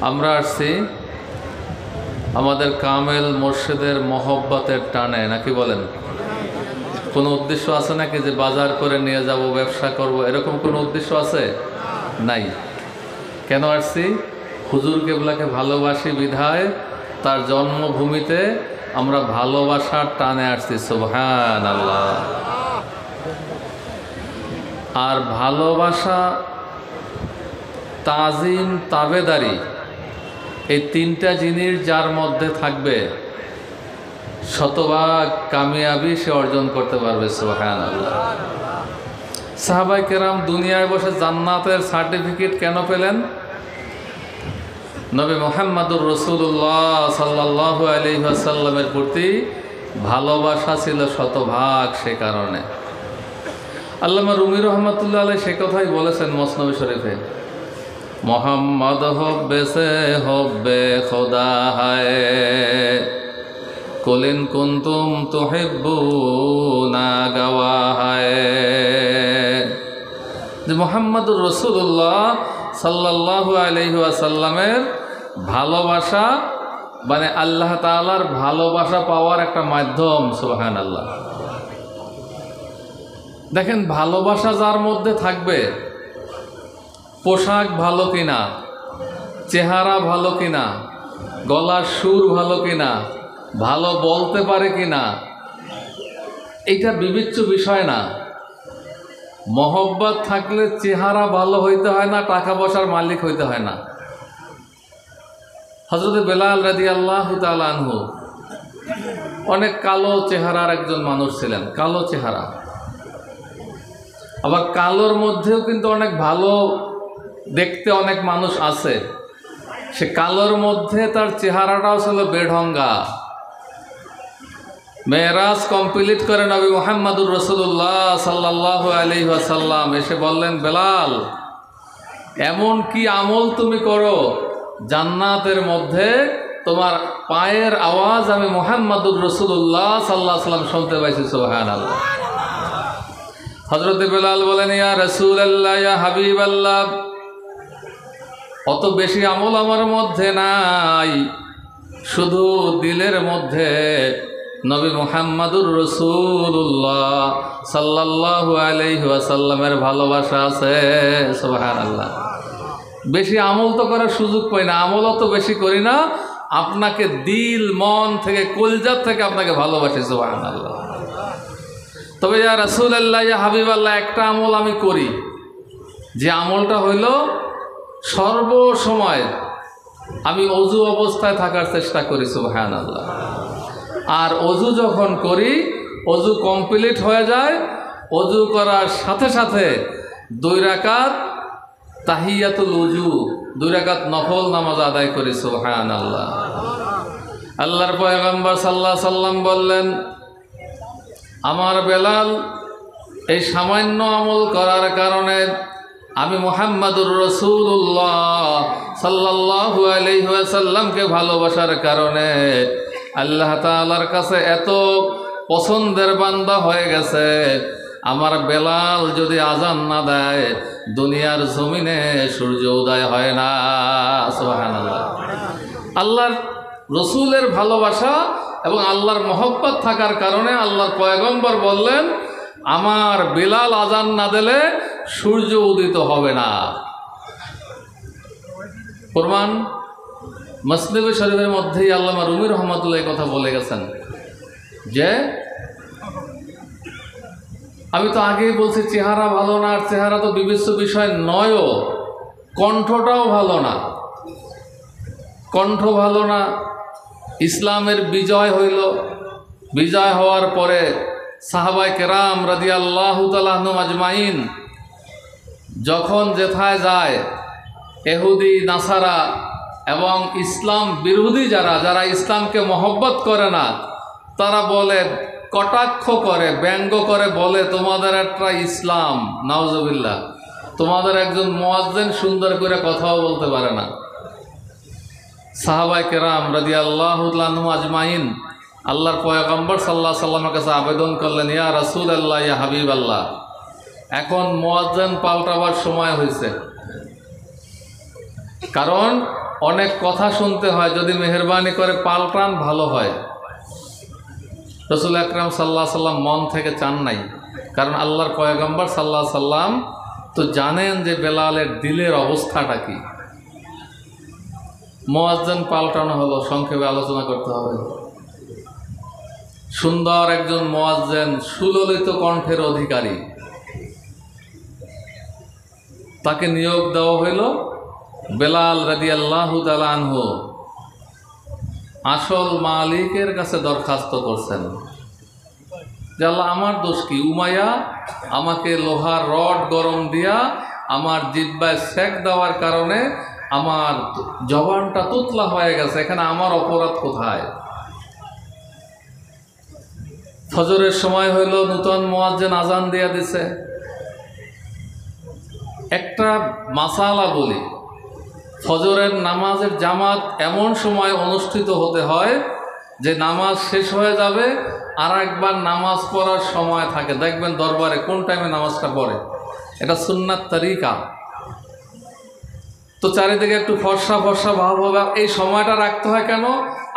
আমরা আসছি আমাদের কামেল মুর্শিদের মহব্বতের টানে, নাকি বলেন? কোনো উদ্দেশ্য আছে নাকি যে বাজার করে নিয়ে যাব, ব্যবসা করব, এরকম কোনো উদ্দেশ্য আছে? নাই। কেন আসছি? হুজুর কেবলাকে ভালোবাসি বিধায় তার জন্মভূমিতে আমরা ভালোবাসার টানে আসছি। সুবহানাল্লাহ। আর ভালোবাসা, তাজিম, তাবেদারি, এই তিনটা জিনিস যার মধ্যে থাকবে শতভাগ কামিয়াবি সে অর্জন করতে পারবে। সুবহানাল্লাহ। সাহাবায়ে কেরাম দুনিয়ায় বসে জান্নাতের সার্টিফিকেট কেন পেলেন? নবী মুহাম্মদুর রাসূলুল্লাহ সাল্লাল্লাহু আলাইহি ওয়াসাল্লামের প্রতি ভালোবাসা ছিল শতভাগ, সে কারণে। আল্লামা রুমি রহমাতুল্লাহ আলাইহি সে কথাই বলেছেন মসনবী শরীফে, মোহাম্মদ হব্বে সে হব্বে খোদা হায়, কুলিন কুনতুম তুহিব্বুনা গাওয়া হায়। যে মুহাম্মদুর রাসূলুল্লাহ সাল্লাল্লাহু আলাইহি ওয়াসাল্লামের ভালোবাসা মানে আল্লাহ তাআলার ভালোবাসা পাওয়ার একটা মাধ্যম। সুবহানাল্লাহ। দেখেন, ভালোবাসা যার মধ্যে থাকবে, পোশাক ভালো কিনা, চেহারা ভালো কিনা, গলার সুর ভালো কিনা, ভালো বলতে পারে কিনা, এইটা বিবেচ্য বিষয় না। মহব্বত থাকলে চেহারা ভালো হইতে হয় না, টাকা পয়সার মালিক হইতে হয় না। হযরত বেলাল রাদিয়াল্লাহু তাআলা আনহু অনেক কালো চেহারার একজন মানুষ ছিলেন, কালো চেহারা। আবার কালোর মধ্যেও কিন্তু অনেক ভালো দেখতে অনেক মানুষ আছে। সে কালোর মধ্যে তার চেহারাটাও ছিল বেঢঙ্গা। মেরাজ কমপ্লিট করে নবী মুহাম্মদুর রাসূলুল্লাহ সাল্লাল্লাহু আলাইহি ওয়াসাল্লাম এসে বললেন, বেলাল, এমন কি আমল তুমি করো জান্নাতের মধ্যে তোমার পায়ের আওয়াজ আমি মুহাম্মদুর রাসূলুল্লাহ সাল্লাল্লাহু আলাইহি ওয়াসাল্লাম শুনতে পাইছি। সুবহানাল্লাহ। হযরত বেলাল বলেন, ইয়া রাসূলুল্লাহ, ইয়া হাবিবাল্লাহ, অত বেশি আমল আমার মধ্যে নাই, শুধু দিলের মধ্যে নবী মুহাম্মদুর রাসূলুল্লাহ সাল্লাল্লাহু আলাইহি ওয়াসাল্লামের ভালোবাসা আছে। সুবহানাল্লাহ। বেশি আমল তো করার সুযোগ পাই না, আমল তো বেশি করি না, আপনাকে দিল মন থেকে কলজাত থেকে আপনাকে ভালোবাসি। সুবহানাল্লাহ। তবে ইয়া রাসূলুল্লাহ, ইয়া হাবিবাল্লাহ, একটা আমল আমি করি, যে আমলটা হইল সর্বসময় আমি অজু অবস্থায় থাকার চেষ্টা করি। সুবহানাল্লাহ। আর অজু যখন করি, অজু কমপ্লিট হয়ে যায়, অজু করার সাথে সাথে 2 রাকাত তাহিয়াতুল উজু, 2 রাকাত নফল নামাজ আদায় করি। সুবহানাল্লাহ। আল্লাহর পয়গম্বর সাল্লাল্লাহু আলাইহি সাল্লাম বললেন, আমার বেলাল এই সামান্য আমল করার কারণে আমি মুহাম্মদুর রাসূলুল্লাহ সাল্লাল্লাহু আলাইহি ওয়াসাল্লামকে ভালোবাসার কারণে আল্লাহ তাআলার কাছে এত পছন্দের বান্দা হয়ে গেছে, আমার বেলাল যদি আজান না দেয় দুনিয়ার জমিনে সূর্য উদয় হয় না। সুবহানাল্লাহ। আল্লাহর রসুলের ভালোবাসা এবং আল্লাহর মহব্বত থাকার কারণে আল্লাহর পয়গম্বর বললেন, আমার বেলাল আজান না দিলে সূর্য উদিত হবে না। প্রমাণ মুসলিম শরীফের মধ্যেই আল্লামা রুমি রহমাতুল্লাহ কথা বলে গেছেন যে, আমি তো আগেই বলছি চেহারা ভালো না, আর চেহারা তো বিবেচ্য বিষয় নয়ও, কণ্ঠটাও ভালো না। কণ্ঠ ভালো না। ইসলামের বিজয় হইল, বিজয় হওয়ার পরে সাহাবায়ে কেরাম রাদিয়াল্লাহু তাআলা আনহুম আজমাইন যখন যেথায় যায়, ইহুদি নাসারা এবং ইসলাম বিরোধী যারা ইসলামকে মহব্বত করে না, তারা বলে, কটাক্ষ করে, ব্যঙ্গ করে বলে, তোমাদের একটা ইসলাম, নাউজুবিল্লাহ, তোমাদের একজন মুয়াজ্জিন সুন্দর করে কথাও বলতে পারে না। সাহাবায়ে কেরাম রাদিয়াল্লাহু তাআলা আনহুম আজমাইন আল্লাহর পয়গম্বর সাল্লাল্লাহু আলাইহি ওয়াসাল্লামের কাছে আবেদন করলেন, ইয়া রাসূলুল্লাহ, ইয়া হাবিবাল্লাহ, এখন মুয়াজ্জিন পাল্টাবার সময় হয়েছে, কারণ অনেক কথা শুনতে হয়, যদি মেহেরবানি করে পাল্টান ভালো হয়। রাসূল আকরাম সাল্লাল্লাহু আলাইহি সাল্লাম মন থেকে চান নাই, কারণ আল্লাহর পয়গম্বর সাল্লাল্লাহু আলাইহি সাল্লাম তো জানেন যে বেলালের দিলের অবস্থাটা কি। মুয়াজ্জিন পাল্টানো হলো, সংক্ষেপে আলোচনা করতে হবে। সুন্দর একজন মুয়াজ্জিন, সুললিত কণ্ঠের অধিকারী, তাকে নিয়োগ দেওয়া হইল। বেলাল রাদিয়াল্লাহু তাআলা আনহু আসল মালিকের কাছে দরখাস্ত করছেন যে আল্লাহ, আমার দোষ কি? উমাইয়া আমাকে লোহার রড গরম দিয়া আমার জিহ্বায় সেক দেওয়ার কারণে আমার জবানটা তুতলা হয়ে গেছে, এখানে আমার অপরাধ কোথায়? ফজরের সময় হইল, নূতন মুয়াজ্জিন আজান দিয়া দিছে। একটা মাসালা বলি, ফজরের নামাজের জামাত এমন সময় অনুষ্ঠিত হতে হয় যে নামাজ শেষ হয়ে যাবে, আর একবার নামাজ পড়ার সময় থাকে। দেখবেন দরবারে কোন টাইমে নামাজটা পড়ে, এটা সুন্নাত তরিকা। তো চারিদিকে একটু ফর্সা ফর্সা ভাব হবে। এই সময়টা রাখতে হয় কেন?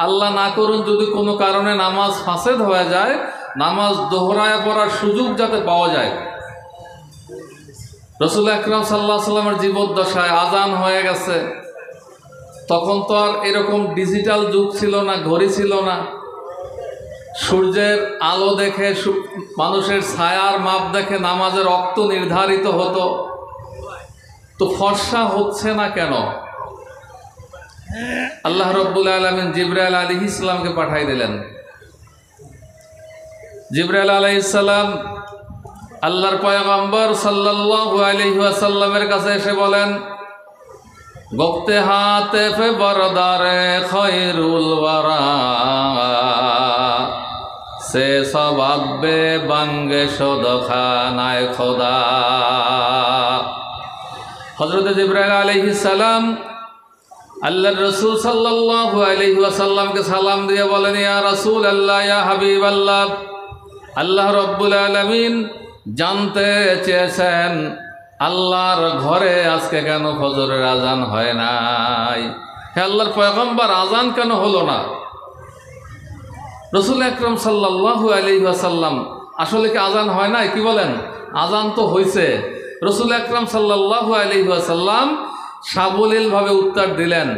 আল্লাহ না করুন যদি কোনো কারণে নামাজ ফাসেদ হয়ে যায়, নামাজ দোহরায় পড়ার সুযোগ যাতে পাওয়া যায়। রাসূল আকরাম সাল্লাল্লাহু আলাইহি সাল্লামের জীবদ্দশায় আজান হয়ে গেছে। তখন তো আর এরকম ডিজিটাল যুগ ছিল না, ঘড়ি ছিল না। সূর্যের আলো দেখে, মানুষের ছায়ার মাপ দেখে নামাজের ওয়াক্ত নির্ধারিত হতো। তো ফর্সা হচ্ছে না কেন? আল্লাহ রাব্বুল আলামিন জিবরাইল আলাইহিস সালামকে পাঠাই দিলেন। জিবরাইল আলাইহিস সালাম আল্লাহর পয়গম্বর সাল্লাল্লাহু আলাইহি ওয়াসাল্লামের কাছে এসে বলেন, গপ্তে হাতে ফে বরদারে খয়রুল ওয়ারা সে সবাবে বাঙ্গে সদখানায় খোদা। হযরত জিবরাইল আলাইহিস সালাম আল্লাহর রাসূল সাল্লাল্লাহু আলাইহি ওয়াসাল্লামকে সালাম দিয়ে বলেন, ইয়া রাসূলুল্লাহ, ইয়া হাবিবাল্লাহ, আল্লাহ রাব্বুল আলামিন জানতে চেয়েছেন আল্লাহর ঘরে আজকে কেন ফজরের আজান হয় নাই? হে আল্লাহর পয়গম্বর, আজান কেন হলো না? রাসূল আকরাম সাল্লাল্লাহু আলাইহি ওয়াসাল্লাম, আসলে কি আজান হয় নাই? কি বলেন? আজান তো হয়েছে। রাসূল আকরাম সাল্লাল্লাহু আলাইহি ওয়াসাল্লাম সাবলীলভাবে উত্তর দিলেন,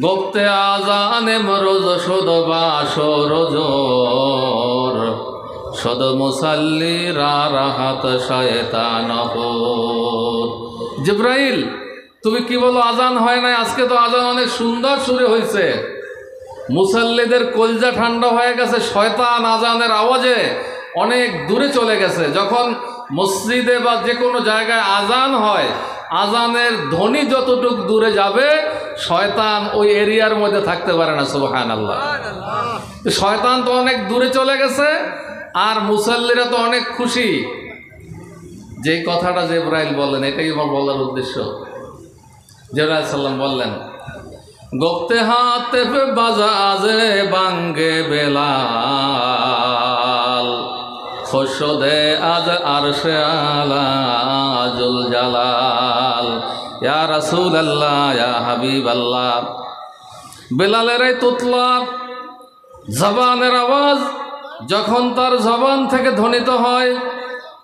গপ্তে আজানে মরজ শোদ বাসরজোর সদ মুসাল্লি রাহাত শয়তান। জিবরাইল, তুমি কি বলো আজান হয় নাই? আজকে তো আজান অনেক সুন্দর সুরে হয়েছে, মুসাল্লিদের কলজা ঠান্ডা হয়ে গেছে, শয়তান আজানের আওয়াজে অনেক দূরে চলে গেছে। যখন মসজিদে বা যে কোনো জায়গায় আজান হয়, আজানের ধ্বনি যতটুকু দূরে যাবে, শয়তান ওই এরিয়ার মধ্যে থাকতে পারে না। সুবহানাল্লাহ। শয়তান তো অনেক দূরে চলে গেছে, আর মুসাল্লিরা তো অনেক খুশি। যে কথাটা জিবরাইল বললেন, এটাই আমার বলার উদ্দেশ্য। জিবরাইল সাল্লাম বললেন, গপ্তে হাতে পে বাজাজে বাঙ্গে বেলাল খোশদে আজ আরশে আলা জুল জালাল। ইয়া রাসূলুল্লাহ, ইয়া হাবিবাল্লাহ, বেলালের এই তুতলা জবানের আওয়াজ যখন তার জবান থেকে ধ্বনিত হয়,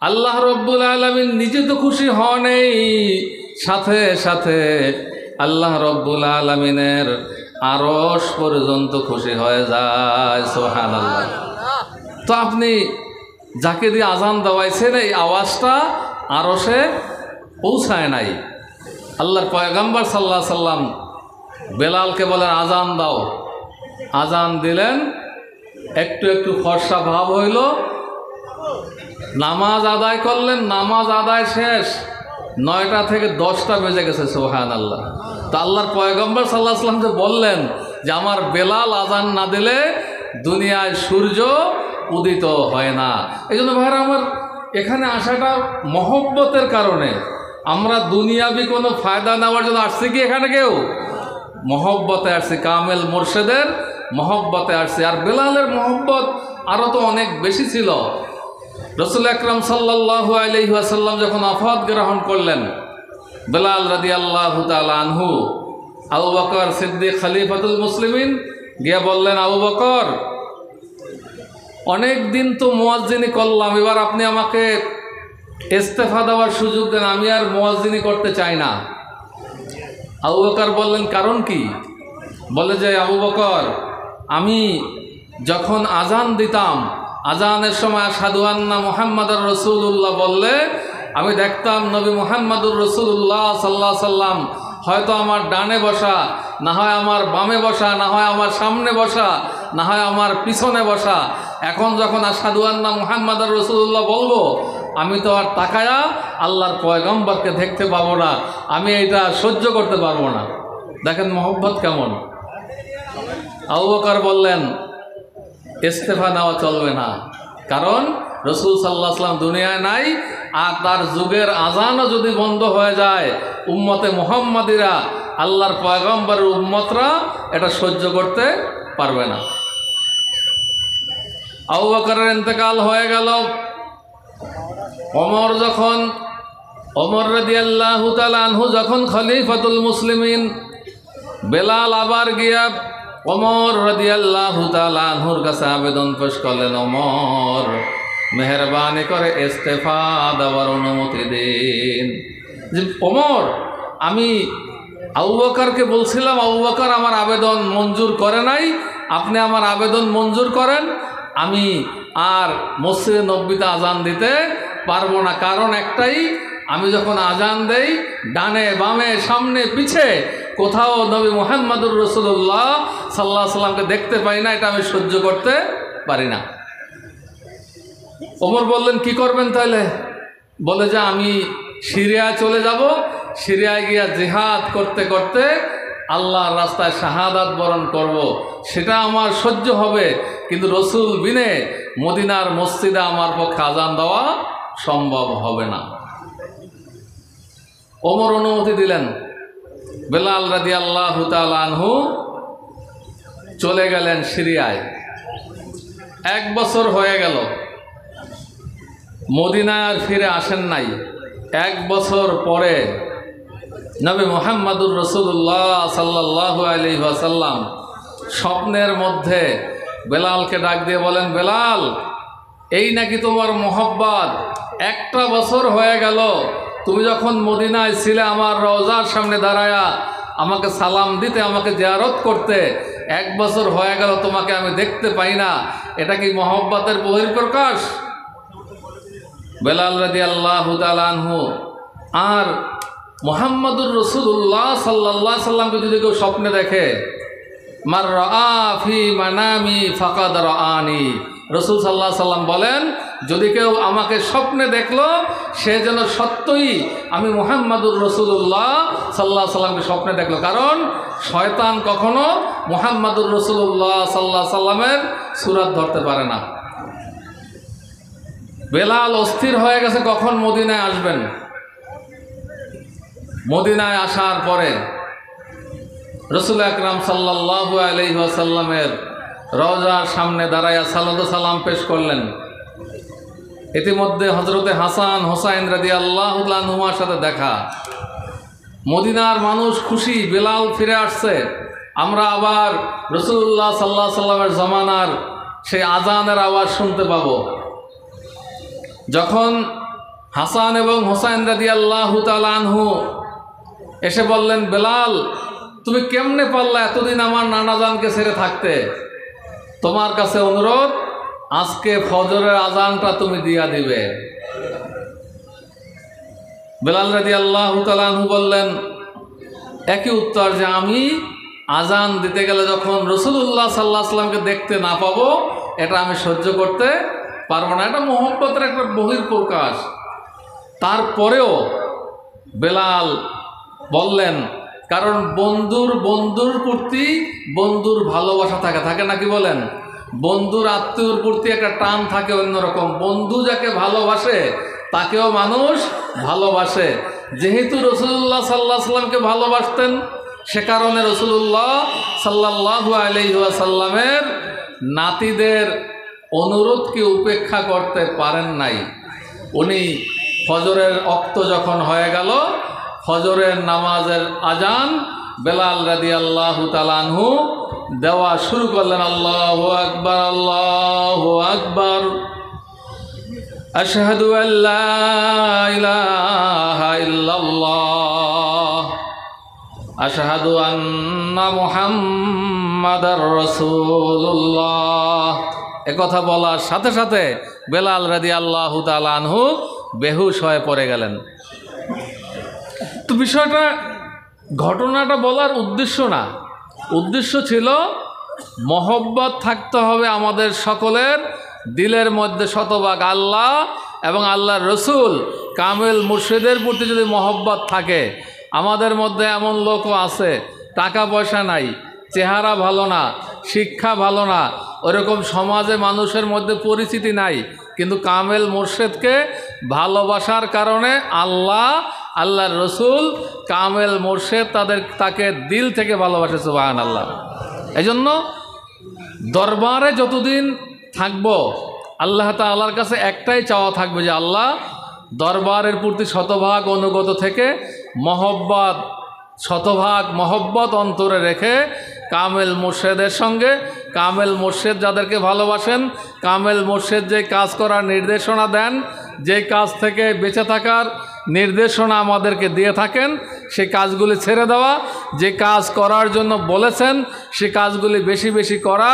আল্লাহ রাব্বুল আলামিন নিজে তো খুশি হনই, সাথে সাথে আল্লাহ রাব্বুল আলামিনের আরশ পর্যন্ত খুশি হয়ে যায়। সুবহানাল্লাহ। তো আপনি যাকে দিয়ে আজান দেওয়াইছেন, এই আওয়াজটা আরশে পৌঁছায় নাই। আল্লাহর পয়গম্বর সাল্লাল্লাহু আলাইহি সাল্লাম বেলালকে বলেন, আজান দাও। আজান দিলেন, একটু একটু ফর্সা ভাব হইল, নামাজ আদায় করলেন। নামাজ আদায় শেষ, 9টা থেকে 10টা বেজে গেছে। সুবহানাল্লাহ। তো আল্লাহর পয়গম্বর সাল্লাল্লাহু আলাইহি সাল্লাম যে বললেন যে আমার বেলাল আজান না দিলে দুনিয়ায় সূর্য উদিত হয় না। এই জন্য ভাইরা আমার, এখানে আসাটা মহব্বতের কারণে। আমরা দুনিয়াবি কোনো ফায়দা নেওয়ার জন্য আসছি কি? এখানে কেউ মহব্বতে আসছি, কামেল মুর্শেদের মহব্বতে আসছি। আর বেলালের মহব্বত আরও তো অনেক বেশি ছিল। রাসূল আকরাম সাল্লাল্লাহু আলাইহি ওয়াসাল্লাম যখন ওয়াফাত গ্রহণ করলেন, বেলাল রাদিয়াল্লাহু তাআলা আনহু আবু বকর সিদ্দিক খলিফাতুল মুসলিমিন গিয়ে বললেন, আবু বকর, অনেক দিন তো মুয়াজ্জিনি করলাম, এবার আপনি আমাকে ইস্তেফা দেওয়ার সুযোগ দেন, আমি আর মুয়াজ্জিনি করতে চাই না। আবু বকর বললেন, কারণ কি? বলে যে, আবু বকর, আমি যখন আজান দিতাম, আজানের সময় আশহাদু আন্না মুহাম্মাদুর রাসূলুল্লাহ বললে আমি দেখতাম নবী মুহাম্মাদুর রাসূলুল্লাহ সাল্লাল্লাহু আলাইহি সাল্লাম হয়তো আমার ডানে বসা, না হয় আমার বামে বসা, না হয় আমার সামনে বসা, না হয় আমার পিছনে বসা। এখন যখন আশহাদু আন্না মুহাম্মাদুর রাসূলুল্লাহ বলবো, আমি তো আর তাকায়া আল্লাহর পয়গম্বরকে দেখতে পাবো না, আমি এটা সহ্য করতে পারবো না। দেখেন মহব্বত কেমন। আবু বকর বললেন, ইস্তেফা নেওয়া চলবে না, কারণ রসুল সাল্লাল্লাহু আলাইহি ওয়াসাল্লাম দুনিয়ায় নাই, আর তার যুগের আজানও যদি বন্ধ হয়ে যায়, উম্মতে মুহাম্মাদিরা, আল্লাহর পয়গম্বরের উম্মতরা এটা সহ্য করতে পারবে না। আবু বকরের ইন্তেকাল হয়ে গেল। ওমর রাদিয়াল্লাহু তাআলা আনহু যখন খলিফাতুল মুসলিমিন, বেলাল আবার গিয়া ওমর রাদিয়াল্লাহু তাআলা আনহুর কাছে আবেদন পেশ করলেন, ওমর, মেহরবানি করে ইস্তেফা দেওয়ার অনুমতি দিন। যে ওমর, আমি আবু বকরকে বলছিলাম, আবু বকর আমার আবেদন মঞ্জুর করে নাই, আপনি আমার আবেদন মঞ্জুর করেন, আমি আর মসজিদে নববীতে আজান দিতে পারবো না। কারণ একটাই, আমি যখন আজান দেই, ডানে বামে সামনে পিছে কোথাও নবী মুহাম্মাদুর রাসূলুল্লাহ সাল্লাল্লাহু আলাইহি সাল্লামকে দেখতে পাই না, এটা আমি সহ্য করতে পারি না। ওমর বললেন, কি করবেন তাহলে? বলে যে, আমি সিরিয়ায় চলে যাব, সিরিয়ায় গিয়া জিহাদ করতে করতে আল্লাহর রাস্তায় শাহাদাত বরণ করব, সেটা আমার সহ্য হবে, কিন্তু রসুল বিনে মদিনার মসজিদে আমার পক্ষে আজান দেওয়া সম্ভব হবে না। ওমর অনুমতি দিলেন। বেলাল রাদিয়াল্লাহু তাআলা আনহু চলে গেলেন সিরিয়ায়। 1 বছর হয়ে গেল, মদিনায় আর ফিরে আসেন নাই। 1 বছর পরে নবী মুহাম্মাদুর রাসূলুল্লাহ সাল্লাল্লাহু আলাইহি ওয়াসাল্লাম স্বপ্নের মধ্যে বেলালকে ডাক দিয়ে বলেন, বেলাল, এই নাকি তোমার মোহব্বত? 1টা বছর হয়ে গেল, তুমি যখন মদিনায় ছিলে আমার রওজার সামনে দাঁড়ায়া আমাকে সালাম দিতে, আমাকে জিয়ারত করতে, 1 বছর হয়ে গেল তোমাকে আমি দেখতে পাই না, এটা কি মোহব্বতের বহিঃপ্রকাশ? বেলাল রাদিয়াল্লাহু তাআলা আনহু আর মুহাম্মাদুর রাসূলুল্লাহ সাল্লাল্লাহু আলাইহি সাল্লামকে যদি কেউ স্বপ্নে দেখে, মার রাআ ফি মানামি ফাকাদ রাআনি, রাসূল সাল্লাল্লাহু আলাইহি সাল্লাম বলেন, যদি কেউ আমাকে স্বপ্নে দেখলো, সে যেন সত্যই আমি মুহাম্মাদুর রাসূলুল্লাহ সাল্লাল্লাহু আলাইহি সাল্লামকে স্বপ্নে দেখলো। কারণ শয়তান কখনো মুহাম্মাদুর রাসূলুল্লাহ সাল্লাল্লাহু আলাইহি সাল্লামের সূরত ধরতে পারে না। বেলাল অস্থির হয়ে গেছে কখন মদিনায় আসবেন। মদিনায় আসার পরে রাসূল আকরাম সাল্লাল্লাহু আলাইহি ওয়াসাল্লামের রওজার সামনে দাঁড়ায়া সালাত ও সালাম পেশ করলেন। ইতিমধ্যে হযরতে হাসান হোসাইন রাদিয়াল্লাহু তাআলা আনহুমার সাথে দেখা। মদিনার মানুষ খুশি, বেলাল ফিরে আসছে, আমরা আবার রাসূলুল্লাহ সাল্লাল্লাহু আলাইহি ওয়াসাল্লামের জমানার সেই আজানের আওয়াজ শুনতে পাবো। যখন হাসান এবং হোসাইন রাদিয়াল্লাহু তাআলা আনহু এসে বললেন, বেলাল, তুমি কেমনে পারলা এতদিন আমার নানাজানকে ছেড়ে থাকতে? তোমার কাছে অনুরোধ, আজকে ফজরের আজানটা তুমি দিয়া দিবে। বেলাল রাদিয়াল্লাহু তাআলা আনহু বললেন একই উত্তর, যে আমি আজান দিতে গেলে যখন রাসূলুল্লাহ সাল্লাল্লাহু আলাইহি ওয়াসাল্লামকে দেখতে না পাবো, এটা আমি সহ্য করতে পারবো না। এটা মোহব্বতের একটা বহিঃপ্রকাশ। তারপরেও বেলাল বললেন, কারণ বন্ধুর প্রতি বন্ধুর ভালোবাসা থাকে নাকি বলেন? বন্ধুর আত্মীয়র প্রতি একটা টান থাকে অন্যরকম। বন্ধু যাকে ভালোবাসে তাকেও মানুষ ভালোবাসে। যেহেতু রাসূলুল্লাহ সাল্লাল্লাহু আলাইহি ওয়াসাল্লামকে ভালোবাসতেন, সে কারণে রাসূলুল্লাহ সাল্লাল্লাহু আলাইহি ওয়াসাল্লামের নাতিদের অনুরোধকে উপেক্ষা করতে পারেন নাই। উনি ফজরের ওয়াক্ত যখন হয়ে গেল, ফজরের নামাজের আজান বেলাল রাদিয়াল্লাহু তাআলা আনহু দেওয়া শুরু করলেন, আল্লাহু আকবার, আল্লাহু আকবার, আশহাদু আল্লা ইলাহা ইল্লাল্লাহ, আশহাদু আন্না মুহাম্মাদার রাসূলুল্লাহ। একথা বলার সাথে সাথে বেলাল রাদিয়াল্লাহু তাআলা আনহু বেহুশ হয়ে পড়ে গেলেন। তো বিষয়টা, ঘটনাটা বলার উদ্দেশ্য না, উদ্দেশ্য ছিল মহব্বত থাকতে হবে আমাদের সকলের দিলের মধ্যে শতভাগ আল্লাহ এবং আল্লাহর রসুল কামেল মুর্শিদের প্রতি যদি মহব্বত থাকে। আমাদের মধ্যে এমন লোকও আছে, টাকা পয়সা নাই, চেহারা ভালো না, শিক্ষা ভালো না, ওরকম সমাজে মানুষের মধ্যে পরিচিতি নাই, কিন্তু কামেল মুর্শিদকে ভালোবাসার কারণে আল্লাহ, আল্লাহর রসুল, কামেল মুর্শিদ তাকে দিল থেকে ভালোবাসে। সুবহানাল্লাহ। এজন্য দরবারে যতদিন থাকব আল্লাহ তাআলার কাছে একটাই চাওয়া থাকবে যে আল্লাহ দরবারের প্রতি শতভাগ অনুগত থেকে মহব্বত, শতভাগ মহব্বত অন্তরে রেখে কামেল মুর্শিদের সঙ্গে, কামেল মুর্শিদ যাদেরকে ভালোবাসেন, কামেল মুর্শিদ যে কাজ করার নির্দেশনা দেন, যে কাজ থেকে বেঁচে থাকার নির্দেশনা আমাদেরকে দিয়ে থাকেন, সেই কাজগুলি ছেড়ে দেওয়া, যে কাজ করার জন্য বলেছেন সে কাজগুলি বেশি বেশি করা,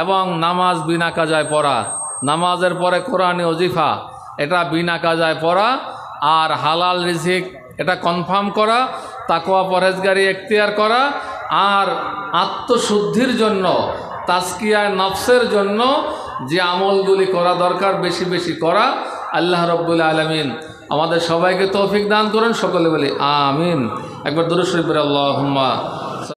এবং নামাজ বিনা কাজায় পড়া, নামাজের পরে কোরআনি ওজিফা এটা বিনা কাজায় পড়া, আর হালাল রিজিক এটা কনফার্ম করা, তাকওয়া পরহেজগারি এখতিয়ার করা, আর আত্মশুদ্ধির জন্য, তাজকিয়ায় নফসের জন্য যে আমলগুলি করা দরকার বেশি বেশি করা। আল্লাহ রাব্বুল আলামিন আমাদের সবাইকে তৌফিক দান করেন। সকলে বলি আমিন। একবার দুরূদ শরীফ পড়ে আল্লাহুম্মা